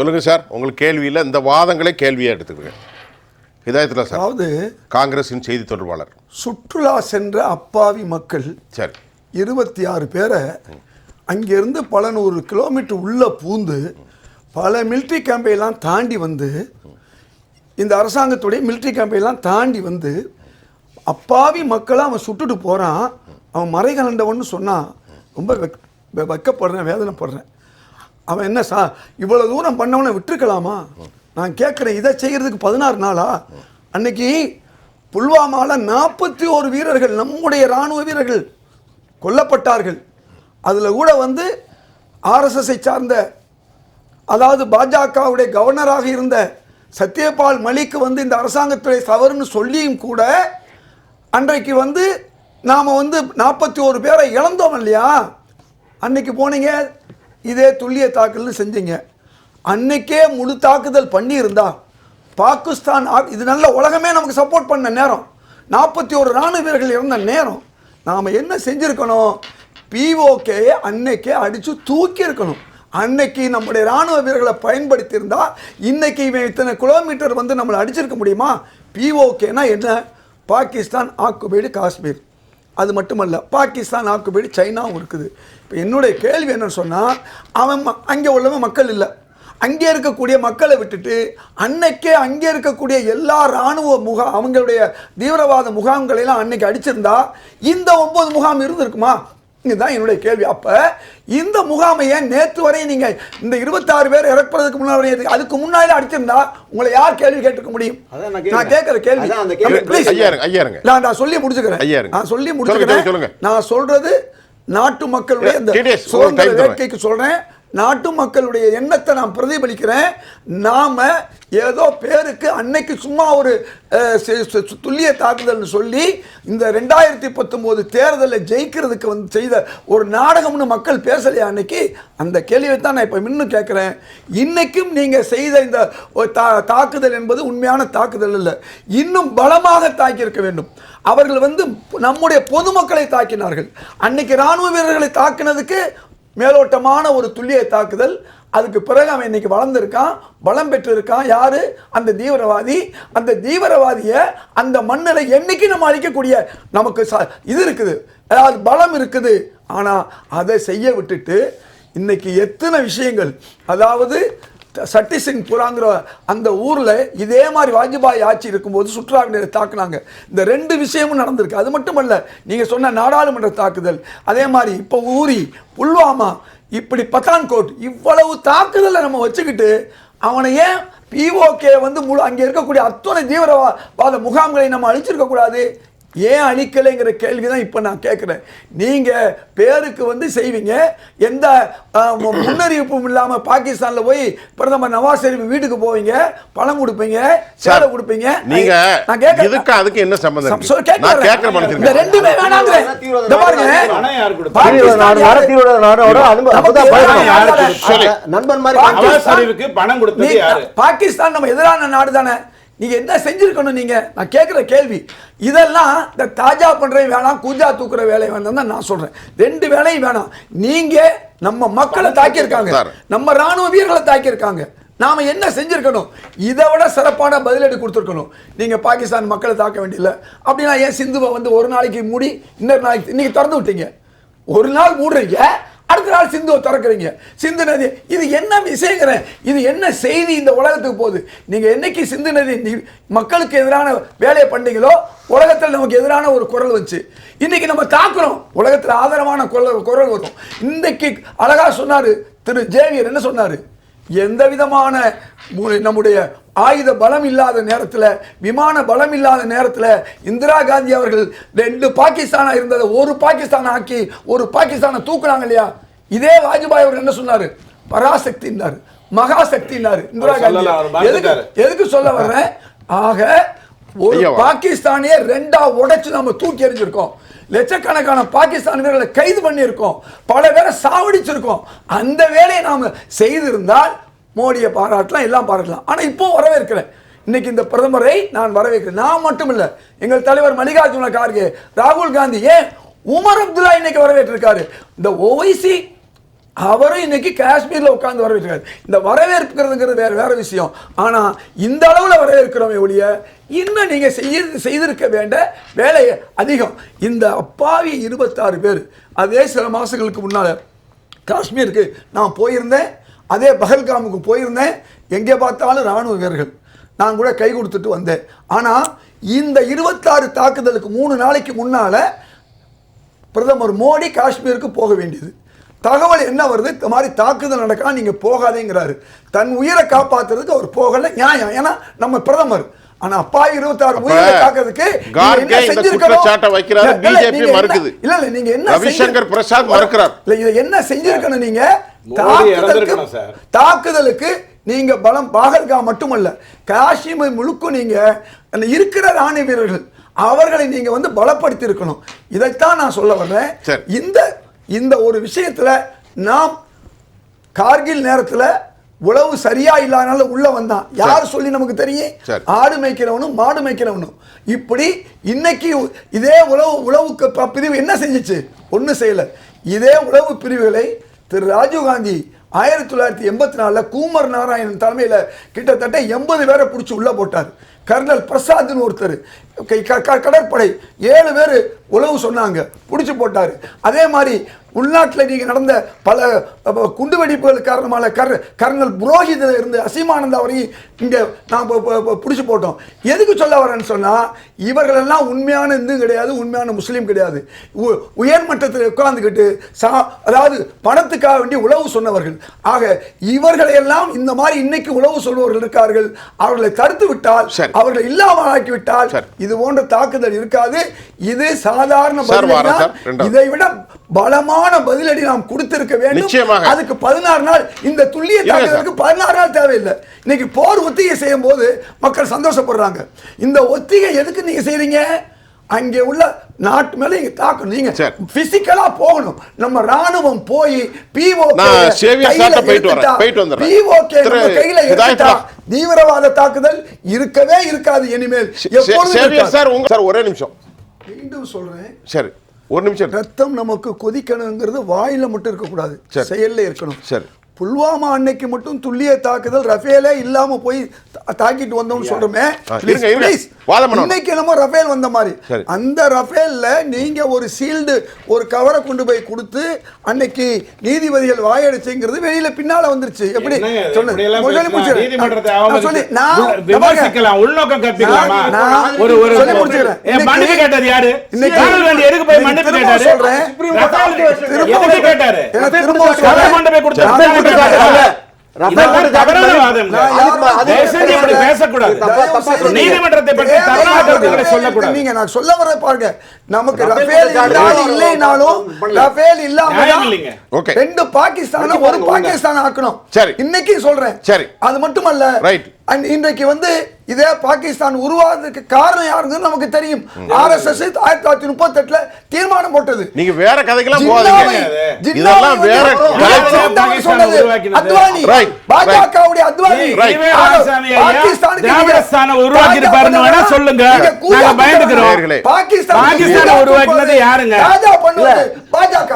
சொல்லுங்க சார், உங்களுக்கு கேள்வியில் இந்த வாதங்களை கேள்வியாக எடுத்துக்கிறேன். ஹிதாயத்துல்லா சார், அதாவது காங்கிரஸின் செய்தி தொடர்பாளர், சுற்றுலா சென்ற அப்பாவி மக்கள் சரி 26 பேரை அங்கேருந்து பல 100 கிலோமீட்டர் உள்ளே பூந்து பல மிலிட்ரி கேம்பையெல்லாம் தாண்டி வந்து இந்த அரசாங்கத்துடைய மிலிட்ரி கேம்பையெல்லாம் தாண்டி வந்து அப்பாவி மக்களை அவன் சுட்டுட்டு போகிறான். அவன் மறைகலண்டவன்னு சொன்னான். ரொம்ப வெக்கப்படுறேன், வேதனைப்படுறேன். அவன் என்ன இவ்வளோ தூரம் பண்ணவனை விட்டுருக்கலாமா? நான் கேட்குறேன், இதை செய்கிறதுக்கு 16 நாளா? அன்னைக்கு புல்வாமாவில் 41 வீரர்கள், நம்முடைய இராணுவ வீரர்கள் கொல்லப்பட்டார்கள். அதில் கூட வந்து ஆர்எஸ்எஸ்ஐ சார்ந்த, அதாவது பாஜகவுடைய கவர்னராக இருந்த சத்யபால் மலிக் வந்து இந்த அரசாங்கத்துடைய தவறுன்னு சொல்லியும் கூட அன்றைக்கு வந்து நாம் வந்து 41 பேரை இழந்தோம் இல்லையா? அன்னைக்கு போனீங்க, இதே துல்லிய தாக்குதல் செஞ்சீங்க. அன்னைக்கே முழு தாக்குதல் பண்ணியிருந்தா பாகிஸ்தான், இது நல்ல உலகமே நமக்கு சப்போர்ட் பண்ண நேரம், 41 இராணுவ வீரர்கள் இறந்த நேரம். நாம் என்ன செஞ்சுருக்கணும்? பிஓகே அன்னைக்கே அடித்து தூக்கி இருக்கணும். அன்னைக்கு நம்முடைய இராணுவ வீரர்களை பயன்படுத்தியிருந்தா இன்னைக்கு இவன் இத்தனை கிலோமீட்டர் வந்து நம்மளை அடிச்சிருக்க முடியுமா? பிஓகேனா என்ன? பாகிஸ்தான் ஆக்குபைடு காஷ்மீர். அது மட்டுமல்ல, பாகிஸ்தான் ஆக்குபைடு சைனாவும் இருக்குது. இப்போ என்னுடைய கேள்வி என்னன்னு சொன்னால், அவன் அங்கே உள்ளவன் மக்கள் இல்லை, அங்கே இருக்கக்கூடிய மக்களை விட்டுட்டு அன்னைக்கே அங்கே இருக்கக்கூடிய எல்லா இராணுவ அவங்களுடைய தீவிரவாத முகாம்களெல்லாம் அன்னைக்கு அடிச்சிருந்தா இந்த 9 முகாம் இருந்திருக்குமா? இதுதான் என்னுடைய கேள்வி. அப்போ இந்த முகாமை ஏன் நேற்று வரை நீங்கள் இந்த 26 பேர் இறப்பதற்கு முன்னாடி, அதுக்கு முன்னாடி அடிச்சிருந்தா உங்களை யார் கேள்வி கேட்டுக்க முடியும்? நான் கேட்குற கேள்வி நான் சொல்லி முடிச்சுக்கிறேன். நான் சொல்றது நாட்டு மக்களுடைய இந்த சுதந்திர வேட்கைக்கு சொல்றேன். நாட்டு மக்களுடைய எண்ணத்தை நான் பிரதிபலிக்கிறேன். நாம ஏதோ பேருக்கு அன்னைக்கு சும்மா ஒரு துல்லிய தாக்குதல்னு சொல்லி இந்த 2019 தேர்தலில் ஜெயிக்கிறதுக்கு வந்து செய்த ஒரு நாடகம்னு மக்கள் பேசலையா அன்னைக்கு? அந்த கேள்வியை தான் நான் இப்போ இன்னும் கேட்குறேன். இன்னைக்கும் நீங்கள் செய்த இந்த தாக்குதல் என்பது உண்மையான தாக்குதல் இல்லை, இன்னும் பலமாக தாக்கியிருக்க வேண்டும். அவர்கள் வந்து நம்முடைய பொதுமக்களை தாக்கினார்கள். அன்னைக்கு இராணுவ வீரர்களை தாக்கினதுக்கு மேலோட்டமான ஒரு துல்லிய தாக்குதல். அதுக்கு பிறகு அவன் இன்னைக்கு வளர்ந்துருக்கான், பலம் பெற்றிருக்கான். யாரு? அந்த தீவிரவாதி. அந்த தீவிரவாதியை அந்த மண்ணில் என்னைக்கு நம்ம அழிக்கக்கூடிய நமக்கு இது இருக்குது, அதாவது பலம் இருக்குது. ஆனால் அதை செய்ய விட்டுட்டு இன்னைக்கு எத்தனை விஷயங்கள், அதாவது சட்டிசிங் புராங்கிற அந்த ஊரில் இதே மாதிரி வாஜ்பாய் ஆட்சி இருக்கும்போது சுற்றுலாவினரை தாக்குனாங்க. இந்த 2 விஷயமும் நடந்திருக்கு. அது மட்டுமல்ல, நீங்கள் சொன்ன நாடாளுமன்ற தாக்குதல், அதே மாதிரி இப்போ ஊரி, புல்வாமா, இப்படி பத்தான்கோட், இவ்வளவு தாக்குதலை நம்ம வச்சுக்கிட்டு அவனை ஏன் பிஓகே வந்து அங்கே இருக்கக்கூடிய அத்தனை தீவிரவாத முகாம்களை நம்ம அழிச்சிருக்க கூடாது? ஏன் அழிக்கலைங்கிற கேள்வி தான் இப்போ நான் கேட்குறேன். நீங்கள் பேருக்கு வந்து செய்வீங்க, எந்த முன்னறிவிப்பும் இல்லாமல் பாகிஸ்தானில் போய் பிரதமர் நவாஸ் ஷெரீப் வீட்டுக்கு போவீங்க, பணம் கொடுப்பீங்க, சேலை கொடுப்பீங்க. நான் கேட்குறேன், அதுக்கு என்ன சம்பந்தம்? இந்த ரெண்டுமே வேணாங்கிறேன். பாகிஸ்தான் நம்ம எதிரான நாடு தானே. நீங்க என்ன செஞ்சிருக்கணும்? நீங்க, நான் கேட்கிற கேள்வி இதெல்லாம் இந்த தாஜா பண்ற வேணாம், கூஜா தூக்குற வேலை வேணாம் தான் நான் சொல்றேன். 2 வேலையும் வேணாம். நீங்க நம்ம மக்களை தாக்கியிருக்காங்க, நம்ம ராணுவ வீரர்களை தாக்கியிருக்காங்க. நாம என்ன செஞ்சிருக்கணும்? இதை விட சிறப்பான பதிலடி கொடுத்துருக்கணும். நீங்க பாகிஸ்தான் மக்களை தாக்க வேண்டியதில்லை. அப்படின்னா ஏன் சிந்துவை வந்து ஒரு நாளைக்கு மூடி இன்னொரு நாளைக்கு இன்னைக்கு திறந்து விட்டீங்க? ஒரு நாள் மூடுறீங்க, அடுத்த நாள் சிந்துவை திறக்கிறீங்க. சிந்து நதி, இது என்ன விஷயங்கிறேன், இது என்ன செய்தி இந்த உலகத்துக்கு போகுது? நீங்க என்னைக்கு சிந்து நதி மக்களுக்கு எதிரான வேலையை பண்ணீங்களோ உலகத்தில் நமக்கு எதிரான ஒரு குரல் வச்சு இன்னைக்கு நம்ம தாக்குறோம், உலகத்தில் ஆதரவான குரல் வரும். இன்னைக்கு அழகா சொன்னாரு திரு ஜேவியர், என்ன சொன்னாரு? எந்த விதமான நம்முடைய ஆயுத பலம் இல்லாத நேரத்தில், விமான பலம் இல்லாத நேரத்தில் இந்திரா காந்தி அவர்கள் 2 பாகிஸ்தானா இருந்ததை ஒரு பாகிஸ்தான் ஆக்கி ஒரு பாகிஸ்தானை தூக்குனாங்க இல்லையா? இதே வாஜ்பாய் அவர்கள் என்ன சொன்னாரு? பராசக்தினாரு, மகாசக்தினாரு இந்திரா காந்தி. எதுக்கு சொல்ல வர்றேன்? ஆக ஒரு பாகிஸ்தானிய 2ஆ உடைச்சு நம்ம தூக்கி எறிஞ்சிருக்கோம். லட்சக்கணக்கான பாகிஸ்தான் வீரர்களை கைது பண்ணியிருக்கோம், பல பேரை சாவடிச்சிருக்கோம். அந்த வேலையை நாம செய்திருந்தால் மோடியை பாராட்டலாம், எல்லாம் பாராட்டலாம். ஆனால் இப்போ வரவேற்கிறேன், இன்னைக்கு இந்த பிரதமரை நான் வரவேற்கிறேன். நான் மட்டும் இல்லை, எங்கள் தலைவர் மல்லிகார்ஜுன கார்கே, ராகுல் காந்தி, ஏன் உமர் அப்துல்லா இன்னைக்கு வரவேற்றிருக்காரு. இந்த ஓவைசி அவரும் இன்னைக்கு காஷ்மீர்ல உட்கார்ந்து வரவேற்கிறார். இந்த வரவேற்கிறதுங்கிறது வேற விஷயம். ஆனா இந்த அளவுல வரவேற்கிறோமே ஒழிய இன்னும் நீங்க செய்திருக்க வேண்டிய வேலை அதிகம். இந்த அப்பாவி 26 பேர் அதே சில மாசங்களுக்கு முன்னால காஷ்மீருக்கு நான் போயிருந்தேன், அதே பஹல்காமுக்கு போயிருந்தேன். எங்கே பார்த்தாலும் ராணுவ வீரர்கள், நான் கூட கை கொடுத்துட்டு வந்தேன். ஆனா இந்த 26 தாக்குதலுக்கு 3 நாளைக்கு முன்னால பிரதமர் மோடி காஷ்மீருக்கு போக வேண்டியது. தகவல் என்ன வருது, இந்த மாதிரி தாக்குதல் நடக்கலாம், நீங்க போகாதேங்கிறாரு. தன் உயிரை காப்பாத்துறதுக்கு அவர் போகல, நியாயம். ஏன்னா நம்ம பிரதமர். ஆனா அப்பா 26 உயிரை காக்கிறதுக்கு கார்கே இந்த குற்றச்சாட்டை வைக்கிறாரு, பிஜேபி மறுக்குது. இல்ல நீங்க என்ன ரவிசங்கர் பிரசாத் மறுக்கிறார். இல்ல இத என்ன செஞ்சிருக்கணும், நீங்க தாக்குதலுக்கு நீங்க பலம் பாகல்காம் மட்டுமல்ல காஷ்மீர் முழுக்க நீங்க இருக்கிற ராணுவ வீரர்கள் அவர்களை நீங்க வந்து பலப்படுத்தி இருக்கணும். இதைத்தான் நான் சொல்ல வர்றேன். இந்த ஒரு விஷயத்துல நாம் கார்கில் நேரத்துல உளவு சரியா இல்லாதனால உள்ள வந்தான். யார் சொல்லி நமக்கு தெரியும்? ஆடு மேய்க்கிறவனும் மாடு மேய்க்கிறவனும். இப்படி இன்னைக்கு இதே உளவுக்கு பிரிவு என்ன செஞ்சிச்சு? ஒன்னும் செய்யல. இதே உளவு பிரிவுகளை திரு ராஜீவ்காந்தி 1984 கூமர் நாராயணன் தலைமையில கிட்டத்தட்ட 80 பேரை பிடிச்சி உள்ள போட்டார். கர்னல் பிரசாத்னு ஒருத்தர் கடற்படை 7 பேர் உளவு சொன்னாங்க, பிடிச்சி போட்டாரு. அதே மாதிரி உள்நாட்டில் நீங்க நடந்த பல குண்டுவெடிப்புகள் காரணமாக கர்னல் புரோஹித இருந்து அசீமானந்தா வரையும் இங்க நாம் பிடிச்சி போட்டோம். எதுக்கு சொல்ல வரேன்னு சொன்னா, இவர்கள் எல்லாம் உண்மையான இந்து கிடையாது, உண்மையான முஸ்லீம் கிடையாது. உயர்மட்டத்தில் உட்கார்ந்துக்கிட்டு அதாவது பணத்துக்காக வேண்டி உளவு சொன்னவர்கள். ஆக இவர்களை எல்லாம் இந்த மாதிரி இன்னைக்கு உளவு சொல்பவர்கள் இருக்கார்கள். அவர்களை தடுத்து விட்டால், அவர்களை இல்லாமல் ஆக்கிவிட்டால் இது போன்ற தாக்குதல் இருக்காது. இது சாதாரண இதை விட பலமான பதிலடி நாம் கொடுத்திருக்க வேண்டும். அதுக்கு 16 நாள், இந்த துல்லிய தாக்குதலுக்கு 16 நாள் தேவையில்லை. இன்னைக்கு போர் ஒத்திகை செய்யும் போது மக்கள் சந்தோஷப்படுறாங்க. இந்த ஒத்திகை எதுக்கு நீங்க செய்றீங்க? அங்கே உள்ள நாட்டு மேல நீங்க தாக்கணும். நீங்க பிசிக்கலா போகணும். நம்ம ராணுவம் போய் தீவிரவாத தாக்குதல் இருக்கவே இருக்காது இனிமேல். ஒரே நிமிஷம் மீண்டும் சொல்றேன். சரி, ஒரு நிமிஷம். ரத்தம் நமக்கு கொதிக்கணுங்கிறது வாயில மட்டும் இருக்கக்கூடாது, செயல்ல இருக்கணும். சரி, புல்வாமா அன்னைக்கு மட்டும் துல்லிய தாக்குதல் ரஃபேலே இல்லாம போய் தாக்கிட்டு வந்தோம்னு சொல்றோமே. இன்னைக்கு நம்ம ரஃபேல் வந்த மாதிரி அந்த ரஃபேல்ல நீங்க ஒரு சீல்டு ஒரு கவரை கொண்டு போய் கொடுத்து அன்னைக்கு நீதிபதிகள் வாயடிச்சுங்கிறது வெளியில பின்னால வந்துருச்சு. எப்படி நான் சொல்ல வர பாருங்க, நமக்கு ரஃபேல் இல்லைனாலும் ரஃபேல் இல்லாம 2 பாகிஸ்தான் ஒரு பாகிஸ்தான் ஆக்கணும். இன்னைக்கு சொல்றேன். அது மட்டுமல்ல, இன்றைக்கு வந்து இதே பாகிஸ்தான் உருவாகிறதுக்கு காரணம் யாருன்னு நமக்கு தெரியும். RSS 1938 தீர்மானம் போட்டது. நீங்க வேற கதைக்கெல்லாம் போகாதீங்க. இதெல்லாம் வேற சொன்னது அத்வானி, பாஜகவுடைய அத்வானி. பாகிஸ்தானை உருவாக்கி இருப்பாருன்னு வேணா சொல்லுங்க, நாங்க பயந்துக்கிறோம். பாகிஸ்தான் உருவாக்கினது யாருங்க? பாஜக.